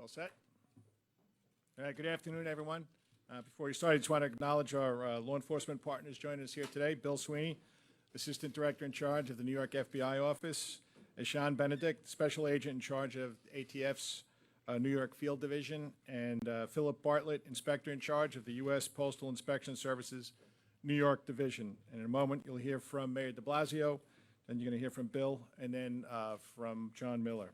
All set? All right, good afternoon, everyone. Before we start, I just want to acknowledge our law enforcement partners joining us here today. Bill Sweeney, Assistant Director in charge of the New York FBI office. Sean Benedict, Special Agent in charge of ATF's New York Field Division. And Philip Bartlett, Inspector in charge of the U.S. Postal Inspection Services New York Division. And in a moment, you'll hear from Mayor de Blasio, then you're going to hear from Bill, and then from John Miller.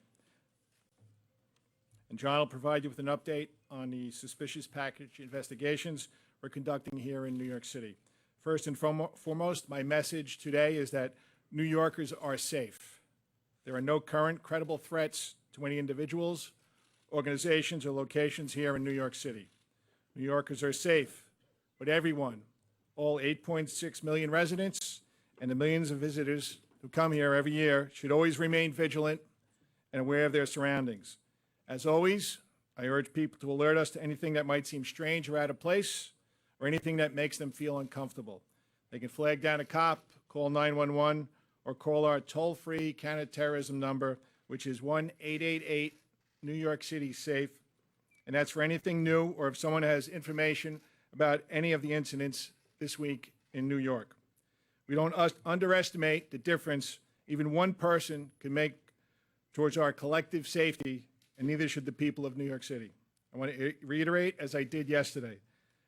And John will provide you with an update on the suspicious package investigations we're conducting here in New York City. First and foremost, my message today is that New Yorkers are safe. There are no current credible threats to any individuals, organizations, or locations here in New York City. New Yorkers are safe, but everyone, all 8.6 million residents and the millions of visitors who come here every year, should always remain vigilant and aware of their surroundings. As always, I urge people to alert us to anything that might seem strange or out of place, or anything that makes them feel uncomfortable. They can flag down a cop, call 911, or call our toll-free counterterrorism number, which is 1-888-New York City SAFE, and that's for anything new or if someone has information about any of the incidents this week in New York. We don't underestimate the difference even one person can make towards our collective safety, and neither should the people of New York City. I want to reiterate, as I did yesterday,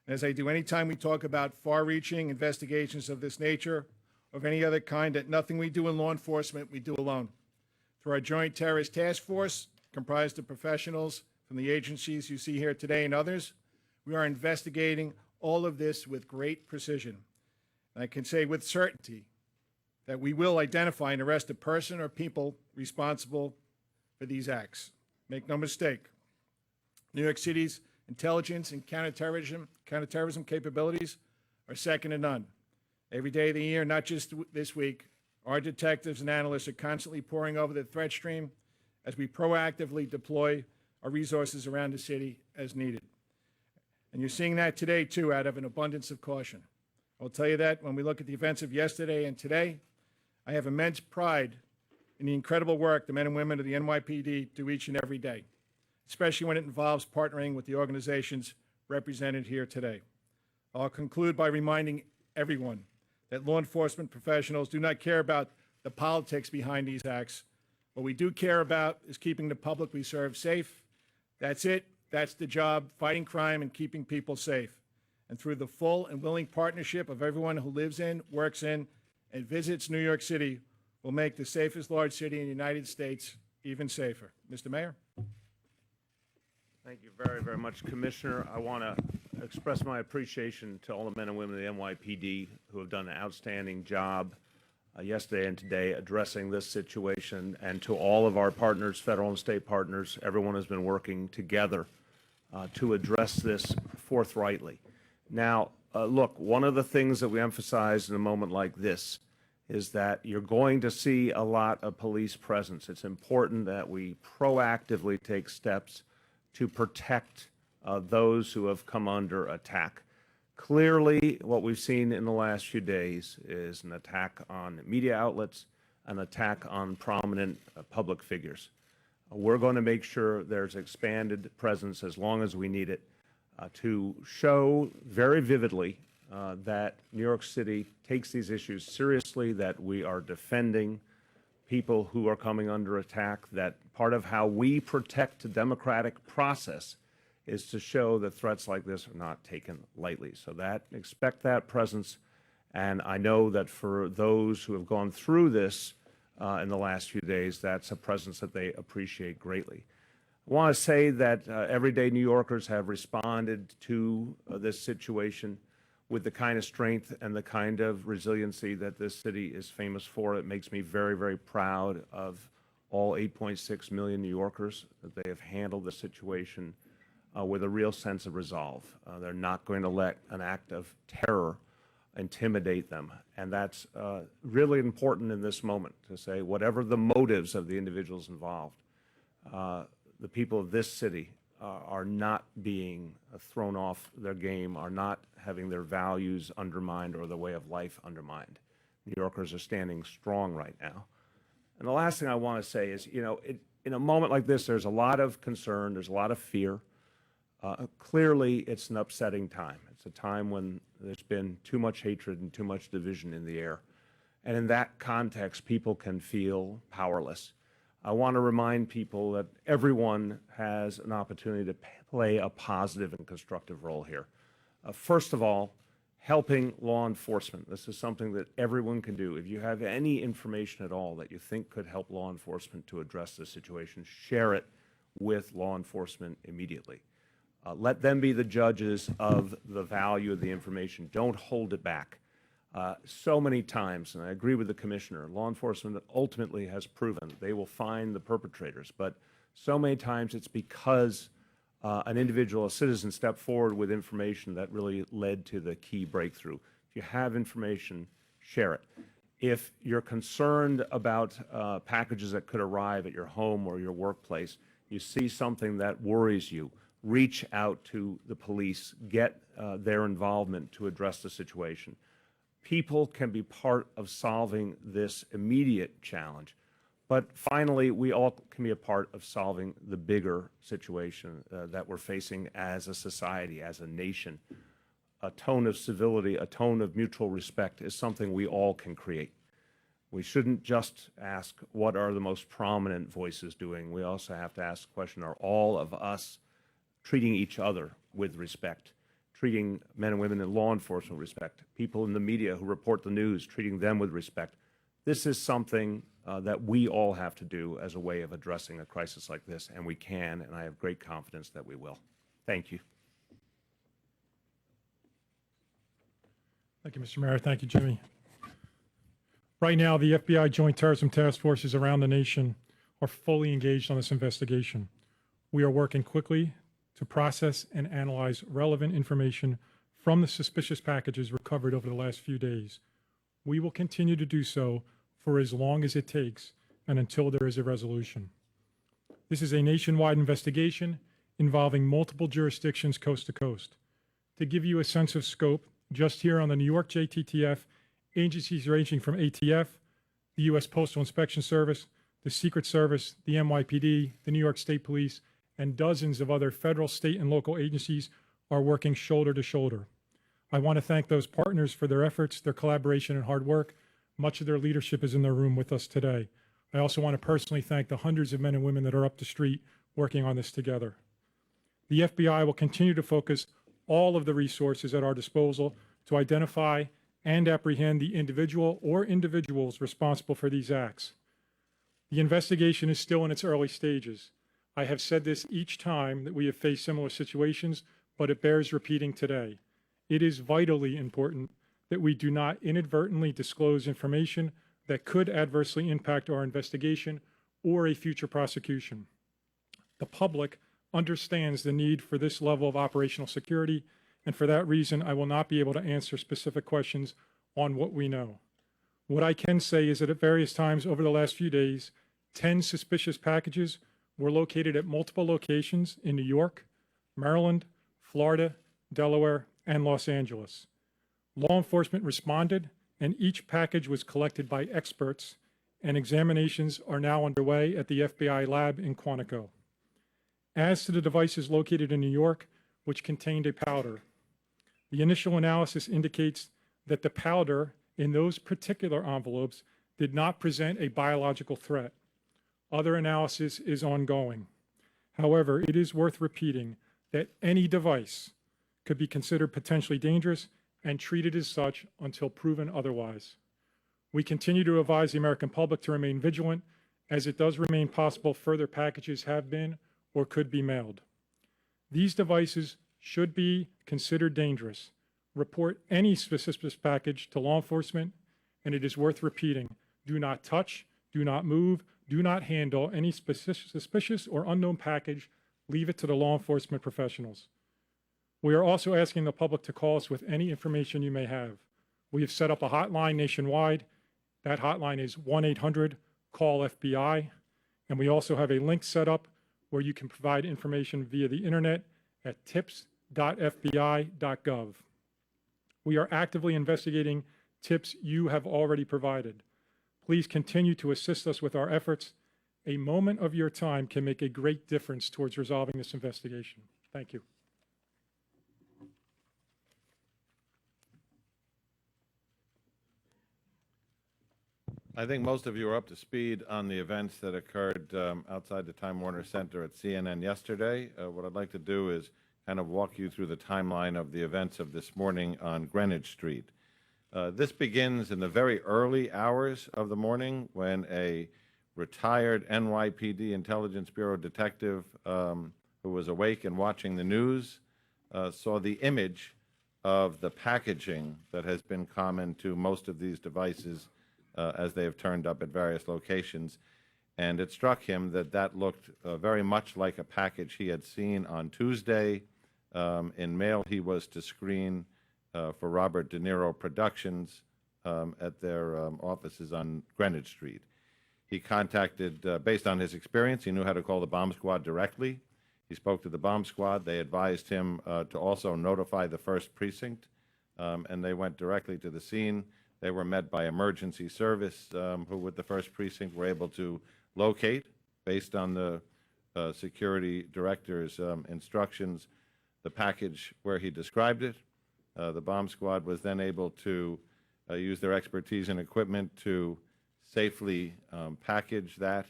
and as I do anytime we talk about far-reaching investigations of this nature or of any other kind, that nothing we do in law enforcement we do alone. Through our Joint Terrorist Task Force, comprised of professionals from the agencies you see here today and others, we are investigating all of this with great precision. And I can say with certainty that we will identify and arrest a person or people responsible for these acts. Make no mistake, New York City's intelligence and counterterrorism capabilities are second to none. Every day of the year, not just this week, our detectives and analysts are constantly poring over the threat stream as we proactively deploy our resources around the city as needed. And you're seeing that today, too, out of an abundance of caution. I'll tell you that when we look at the events of yesterday and today, I have immense pride in the incredible work the men and women of the NYPD do each and every day, especially when it involves partnering with the organizations represented here today. I'll conclude by reminding everyone that law enforcement professionals do not care about the politics behind these acts. What we do care about is keeping the public we serve safe. That's it. That's the job, fighting crime and keeping people safe. And through the full and willing partnership of everyone who lives in, works in, and visits New York City, we'll make the safest large city in the United States even safer. Mr. Mayor? Thank you very, very much, Commissioner. I want to express my appreciation to all the men and women of the NYPD who have done an outstanding job yesterday and today addressing this situation, and to all of our partners, federal and state partners. Everyone has been working together to address this forthrightly. Now, look, one of the things that we emphasize in a moment like this is that you're going to see a lot of police presence. It's important that we proactively take steps to protect those who have come under attack. Clearly, what we've seen in the last few days is an attack on media outlets, an attack on prominent public figures. We're going to make sure there's expanded presence as long as we need it to show very vividly that New York City takes these issues seriously, that we are defending people who are coming under attack, that part of how we protect the democratic process is to show that threats like this are not taken lightly. So expect that presence. And I know that for those who have gone through this in the last few days, that's a presence that they appreciate greatly. I want to say that everyday New Yorkers have responded to this situation with the kind of strength and the kind of resiliency that this city is famous for. It makes me very, very proud of all 8.6 million New Yorkers, that they have handled the situation with a real sense of resolve. They're not going to let an act of terror intimidate them. And that's really important in this moment, to say whatever the motives of the individuals involved, the people of this city are not being thrown off their game, are not having their values undermined or their way of life undermined. New Yorkers are standing strong right now. And the last thing I want to say is, you know, in a moment like this, there's a lot of concern, there's a lot of fear. Clearly, it's an upsetting time. It's a time when there's been too much hatred and too much division in the air. And in that context, people can feel powerless. I want to remind people that everyone has an opportunity to play a positive and constructive role here. First of all, helping law enforcement. This is something that everyone can do. If you have any information at all that you think could help law enforcement to address this situation, share it with law enforcement immediately. Let them be the judges of the value of the information. Don't hold it back. So many times, and I agree with the commissioner, law enforcement ultimately has proven they will find the perpetrators, but so many times it's because an individual, a citizen, stepped forward with information that really led to the key breakthrough. If you have information, share it. If you're concerned about packages that could arrive at your home or your workplace, you see something that worries you, reach out to the police, get their involvement to address the situation. People can be part of solving this immediate challenge, but finally, we all can be a part of solving the bigger situation that we're facing as a society, as a nation. A tone of civility, a tone of mutual respect is something we all can create. We shouldn't just ask, what are the most prominent voices doing? We also have to ask the question, are all of us treating each other with respect, treating men and women in law enforcement with respect, people in the media who report the news, treating them with respect. This is something that we all have to do as a way of addressing a crisis like this, and we can, and I have great confidence that we will. Thank you. Thank you, Mr. Mayor. Thank you, Jimmy. Right now, the FBI Joint Terrorism Task Forces around the nation are fully engaged on this investigation. We are working quickly to process and analyze relevant information from the suspicious packages recovered over the last few days. We will continue to do so for as long as it takes and until there is a resolution. This is a nationwide investigation involving multiple jurisdictions coast to coast. To give you a sense of scope, just here on the New York JTTF, agencies ranging from ATF, the U.S. Postal Inspection Service, the Secret Service, the NYPD, the New York State Police, and dozens of other federal, state, and local agencies are working shoulder to shoulder. I want to thank those partners for their efforts, their collaboration, and hard work. Much of their leadership is in the room with us today. I also want to personally thank the hundreds of men and women that are up the street working on this together. The FBI will continue to focus all of the resources at our disposal to identify and apprehend the individual or individuals responsible for these acts. The investigation is still in its early stages. I have said this each time that we have faced similar situations, but it bears repeating today. It is vitally important that we do not inadvertently disclose information that could adversely impact our investigation or a future prosecution. The public understands the need for this level of operational security, and for that reason, I will not be able to answer specific questions on what we know. What I can say is that at various times over the last few days, 10 suspicious packages were located at multiple locations in New York, Maryland, Florida, Delaware, and Los Angeles. Law enforcement responded, and each package was collected by experts, and examinations are now underway at the FBI lab in Quantico. As to the devices located in New York, which contained a powder, the initial analysis indicates that the powder in those particular envelopes did not present a biological threat. Other analysis is ongoing. However, it is worth repeating that any device could be considered potentially dangerous and treated as such until proven otherwise. We continue to advise the American public to remain vigilant, as it does remain possible further packages have been or could be mailed. These devices should be considered dangerous. Report any suspicious package to law enforcement, and it is worth repeating, do not touch, do not move, do not handle any suspicious or unknown package. Leave it to the law enforcement professionals. We are also asking the public to call us with any information you may have. We have set up a hotline nationwide. That hotline is 1-800-CALL-FBI. And we also have a link set up where you can provide information via the internet at tips.fbi.gov. We are actively investigating tips you have already provided. Please continue to assist us with our efforts. A moment of your time can make a great difference towards resolving this investigation. Thank you. I think most of you are up to speed on the events that occurred outside the Time Warner Center at CNN yesterday. What I'd like to do is kind of walk you through the timeline of the events of this morning on Greenwich Street. This begins in the very early hours of the morning when a retired NYPD Intelligence Bureau detective who was awake and watching the news saw the image of the packaging that has been common to most of these devices as they have turned up at various locations. And it struck him that that looked very much like a package he had seen on Tuesday in mail he was to screen for Robert DeNiro Productions at their offices on Greenwich Street. He contacted, based on his experience, he knew how to call the bomb squad directly. He spoke to the bomb squad. They advised him to also notify the 1st Precinct, and they went directly to the scene. They were met by emergency service, who with the 1st Precinct were able to locate, based on the security director's instructions, the package where he described it. The bomb squad was then able to use their expertise and equipment to safely package that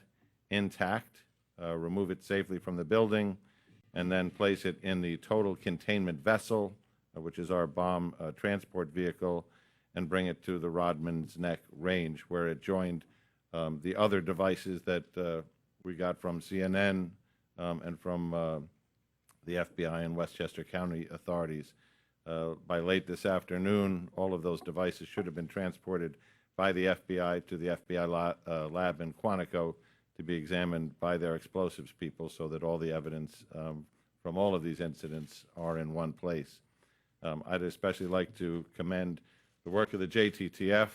intact, remove it safely from the building, and then place it in the total containment vessel, which is our bomb transport vehicle, and bring it to the Rodman's Neck range, where it joined the other devices that we got from CNN and from the FBI and Westchester County authorities. By late this afternoon, all of those devices should have been transported by the FBI to the FBI lab in Quantico to be examined by their explosives people, so that all the evidence from all of these incidents are in one place. I'd especially like to commend the work of the JTTF.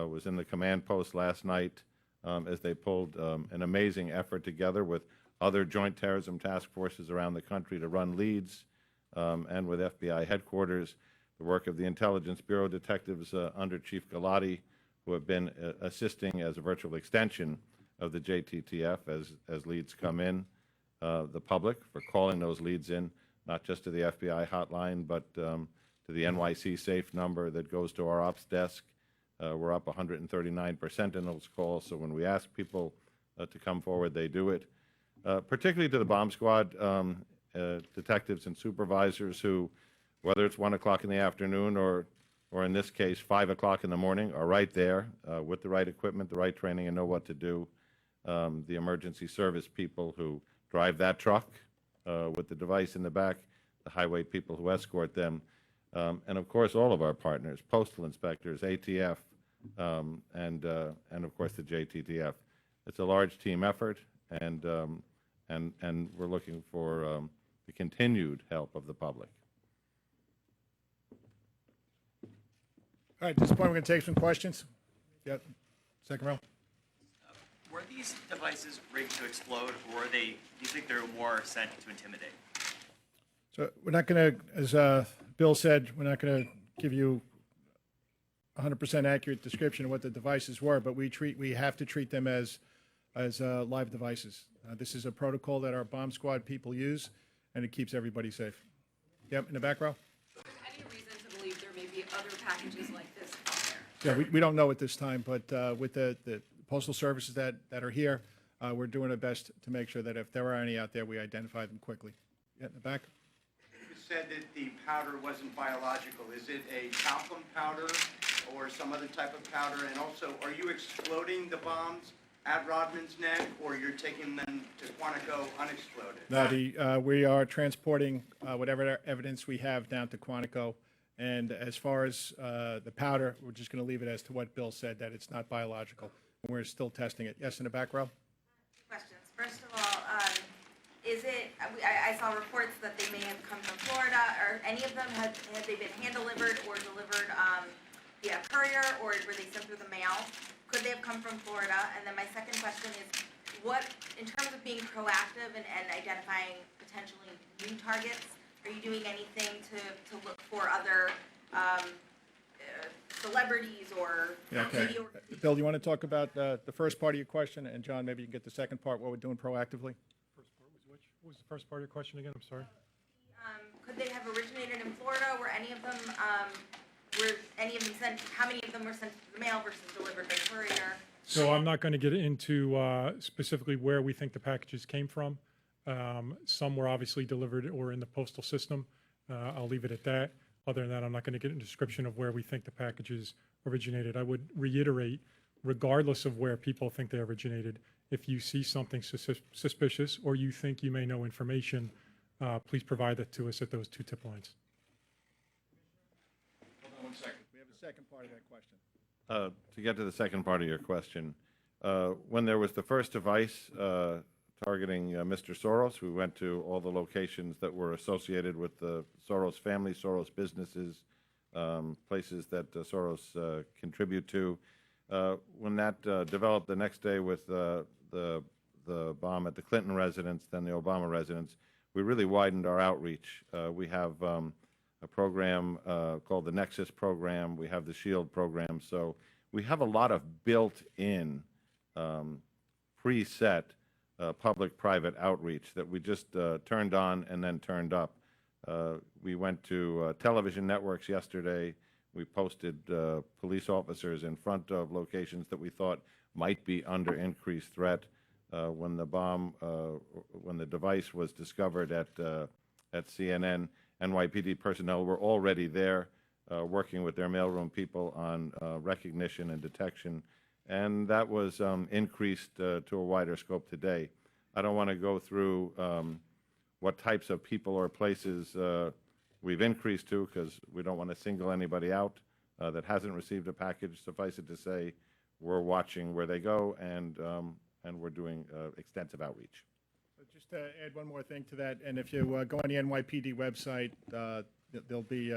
Was in the command post last night as they pulled an amazing effort together with other joint terrorism task forces around the country to run leads, and with FBI headquarters. The work of the Intelligence Bureau detectives under Chief Galati, who have been assisting as a virtual extension of the JTTF as leads come in. The public for calling those leads in, not just to the FBI hotline, but to the NYC safe number that goes to our ops desk. We're up 139% in those calls, so when we ask people to come forward, they do it. Particularly to the bomb squad detectives and supervisors who, whether it's 1 o'clock in the afternoon or in this case 5 o'clock in the morning, are right there with the right equipment, the right training, and know what to do. The emergency service people who drive that truck with the device in the back, the highway people who escort them, and of course all of our partners, postal inspectors, ATF, and of course the JTTF. It's a large team effort, and we're looking for the continued help of the public. All right, at this point, we're going to take some questions. Yep, second row. Were these devices rigged to explode, or do you think they're more sent to intimidate? So we're not going to, as Bill said, we're not going to give you 100% accurate description of what the devices were, but we have to treat them as live devices. This is a protocol that our bomb squad people use, and it keeps everybody safe. Yep, in the back row. Is there any reason to believe there may be other packages like this out there? Yeah, we don't know at this time, but with the postal services that are here, we're doing our best to make sure that if there are any out there, we identify them quickly. Yeah, in the back. You said that the powder wasn't biological. Is it a talcum powder or some other type of powder? And also, are you exploding the bombs at Rodman's Neck, or you're taking them to Quantico unexploded? No, we are transporting whatever evidence we have down to Quantico. And as far as the powder, we're just going to leave it as to what Bill said, that it's not biological. And we're still testing it. Yes, in the back row? Two questions. First of all, I saw reports that they may have come from Florida. Or any of them, had they been hand-delivered or delivered via courier, or were they sent through the mail? Could they have come from Florida? And then my second question is, what, in terms of being proactive and identifying potentially new targets, are you doing anything to look for other celebrities or Yeah, okay. media. Bill, do you want to talk about the first part of your question? And John, maybe you can get the second part, what we're doing proactively? First part was which? What was the first part of your question again? I'm sorry. Could they have originated in Florida? Were any of them sent, how many of them were sent through the mail versus delivered by courier? So I'm not going to get into specifically where we think the packages came from. Some were obviously delivered or in the postal system. I'll leave it at that. Other than that, I'm not going to get into a description of where we think the packages originated. I would reiterate, regardless of where people think they originated, if you see something suspicious or you think you may know information, please provide that to us at those two tip lines. Hold on one second. We have a second part of that question. To get to the second part of your question, when there was the first device targeting Mr. Soros, we went to all the locations that were associated with the Soros family, Soros businesses, places that Soros contribute to. When that developed the next day with the bomb at the Clinton residence, then the Obama residence, we really widened our outreach. We have a program called the Nexus program. We have the SHIELD program. So we have a lot of built-in, preset public-private outreach that we just turned on and then turned up. We went to television networks yesterday. We posted police officers in front of locations that we thought might be under increased threat. When the device was discovered at CNN, NYPD personnel were already there working with their mailroom people on recognition and detection, and that was increased to a wider scope today. I don't want to go through what types of people or places we've increased to, because we don't want to single anybody out that hasn't received a package. Suffice it to say, we're watching where they go, and we're doing extensive outreach. Just to add one more thing to that, and if you go on the NYPD website, there'll be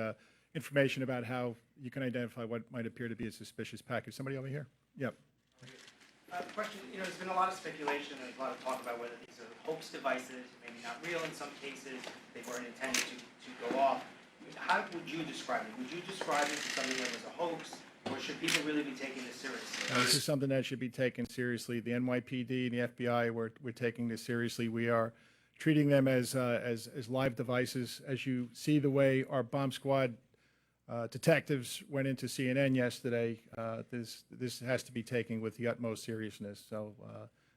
information about how you can identify what might appear to be a suspicious package. Somebody over here? Yep. Question, there's been a lot of speculation and a lot of talk about whether these are hoax devices, maybe not real in some cases, they weren't intended to go off. How would you describe it? Would you describe it as something that was a hoax, or should people really be taking this seriously? This is something that should be taken seriously. The NYPD and the FBI, we're taking this seriously. We are treating them as live devices. As you see the way our bomb squad detectives went into CNN yesterday, this has to be taken with the utmost seriousness. So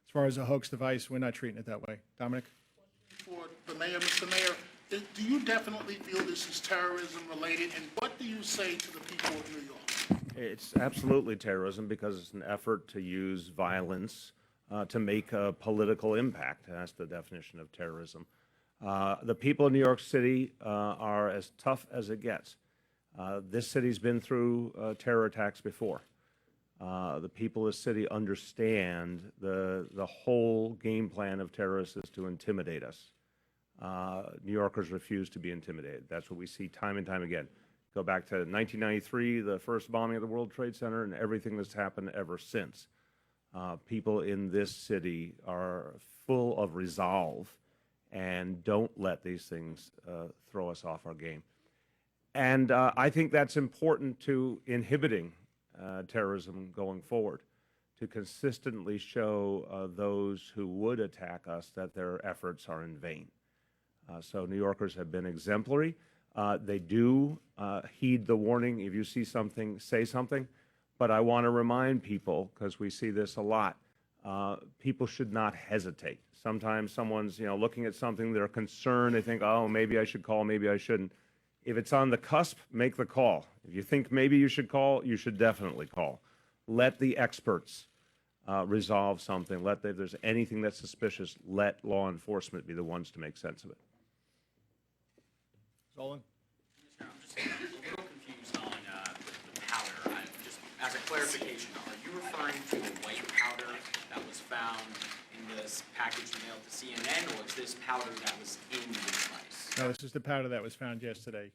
as far as a hoax device, we're not treating it that way. Dominic? For the mayor, Mr. Mayor, do you definitely feel this is terrorism related, and what do you say to the people of New York? It's absolutely terrorism because it's an effort to use violence to make a political impact. That's the definition of terrorism. The people of New York City are as tough as it gets. This city's been through terror attacks before. The people of the city understand the whole game plan of terrorists is to intimidate us. New Yorkers refuse to be intimidated. That's what we see time and time again. Go back to 1993, the first bombing of the World Trade Center, and everything that's happened ever since. People in this city are full of resolve and don't let these things throw us off our game. And I think that's important to inhibiting terrorism going forward, to consistently show those who would attack us that their efforts are in vain. So New Yorkers have been exemplary. They do heed the warning. If you see something, say something. But I want to remind people, because we see this a lot, people should not hesitate. Sometimes someone's looking at something, they're concerned, they think, oh, maybe I should call, maybe I shouldn't. If it's on the cusp, make the call. If you think maybe you should call, you should definitely call. Let the experts resolve something. If there's anything that's suspicious, let law enforcement be the ones to make sense of it. Zolan? I'm just a little confused on the powder. Just as a clarification, are you referring to the white powder that was found in this package mailed to CNN, or is this powder that was in the device? No, this is the powder that was found yesterday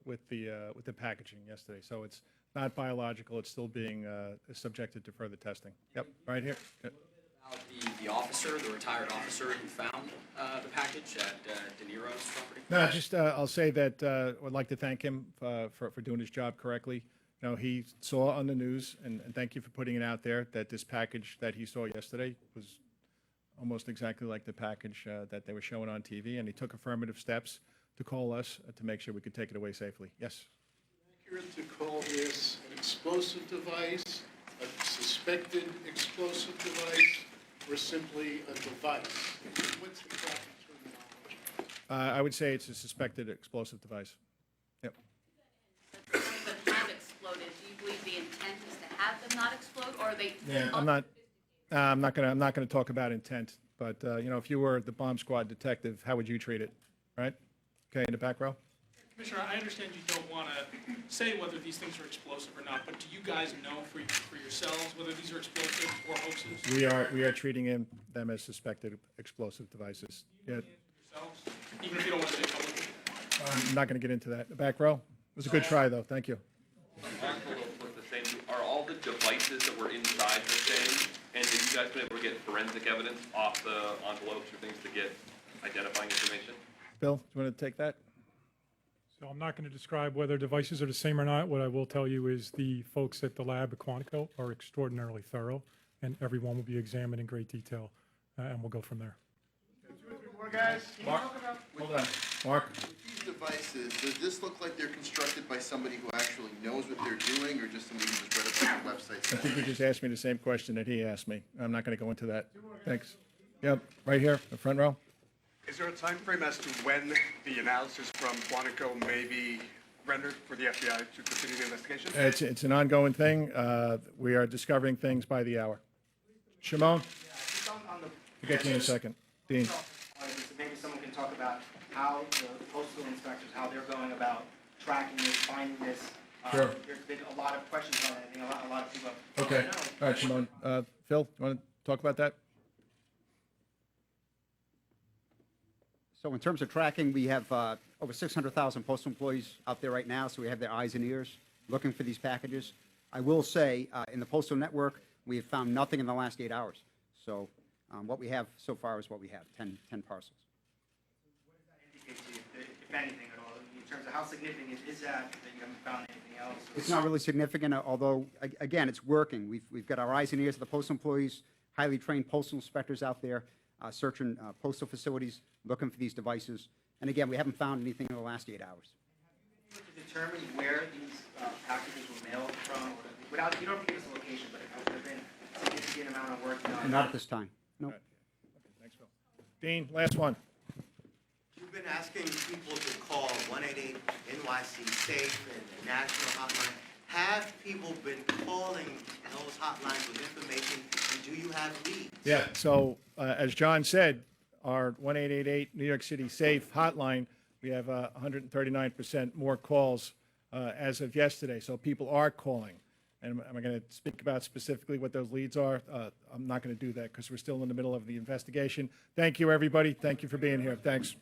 with the packaging yesterday. So it's not biological. It's still being subjected to further testing. Yep, right here. Yep. About the officer, the retired officer who found the package at DeNiro's property? No, just I'll say that I'd like to thank him for doing his job correctly. he saw on the news, and thank you for putting it out there, that this package that he saw yesterday was almost exactly like the package that they were showing on TV, and he took affirmative steps to call us to make sure we could take it away safely. Yes? Accurate to call this an explosive device, a suspected explosive device, or simply a device? What's the proper terminology? I would say it's a suspected explosive device. Yep. But have exploded, do you believe the intent is to have them not explode, or are they? Yeah, I'm not gonna talk about intent, but, if you were the bomb squad detective, how would you treat it, right? Okay, in the back row? Commissioner, I understand you don't want to say whether these things are explosive or not, but do you guys know for yourselves whether these are explosives or hoaxes? We are treating them as suspected explosive devices. Yeah, Yourselves, even if you don't want to say publicly? I'm not gonna get into that. The back row? It was a good try, though. Thank you. Envelope was the same. Are all the devices that were inside the same? And have you guys been able to get forensic evidence off the envelopes or things to get identifying information? Bill, do you want to take that? So I'm not going to describe whether devices are the same or not. What I will tell you is the folks at the lab at Quantico are extraordinarily thorough, and everyone will be examined in great detail, and we'll go from there. More guys? Mark, hold on. Mark? These devices, does this look like they're constructed by somebody who actually knows what they're doing, or just somebody who just read up on the website? I think you just asked me the same question that he asked me. I'm not going to go into that. Thanks. Yep, right here, the front row. Is there a time frame as to when the analysis from Quantico may be rendered for the FBI to continue the investigation? It's an ongoing thing. We are discovering things by the hour. Shimon? Just on the. We'll get to you in a second. Dean? Maybe someone can talk about how the postal inspectors, how they're going about tracking this, finding this. Sure. There's been a lot of questions on it. I think a lot of people. Okay. All right, Shimon. Phil, you want to talk about that? So in terms of tracking, we have over 600,000 postal employees out there right now, so we have their eyes and ears looking for these packages. I will say, in the postal network, we have found nothing in the last 8 hours. So what we have so far is what we have, 10 parcels. What does that indicate to you, if anything at all, in terms of how significant is that you haven't found anything else? It's not really significant, although, again, it's working. We've got our eyes and ears of the postal employees, highly trained postal inspectors out there, searching postal facilities, looking for these devices. And again, we haven't found anything in the last 8 hours. To determine where these packages were mailed from, without, you don't have to give us a location, but has there been a significant amount of work done? Not at this time, no. Okay, thanks, Phil. Dean, last one. You've been asking people to call 188 NYC SAFE and the national hotline. Have people been calling those hotlines with information, and do you have leads? Yeah, so as John said, our 1888 New York City SAFE hotline, we have 139% more calls as of yesterday. So people are calling. And am I going to speak about specifically what those leads are? I'm not going to do that because we're still in the middle of the investigation. Thank you, everybody. Thank you for being here. Thanks.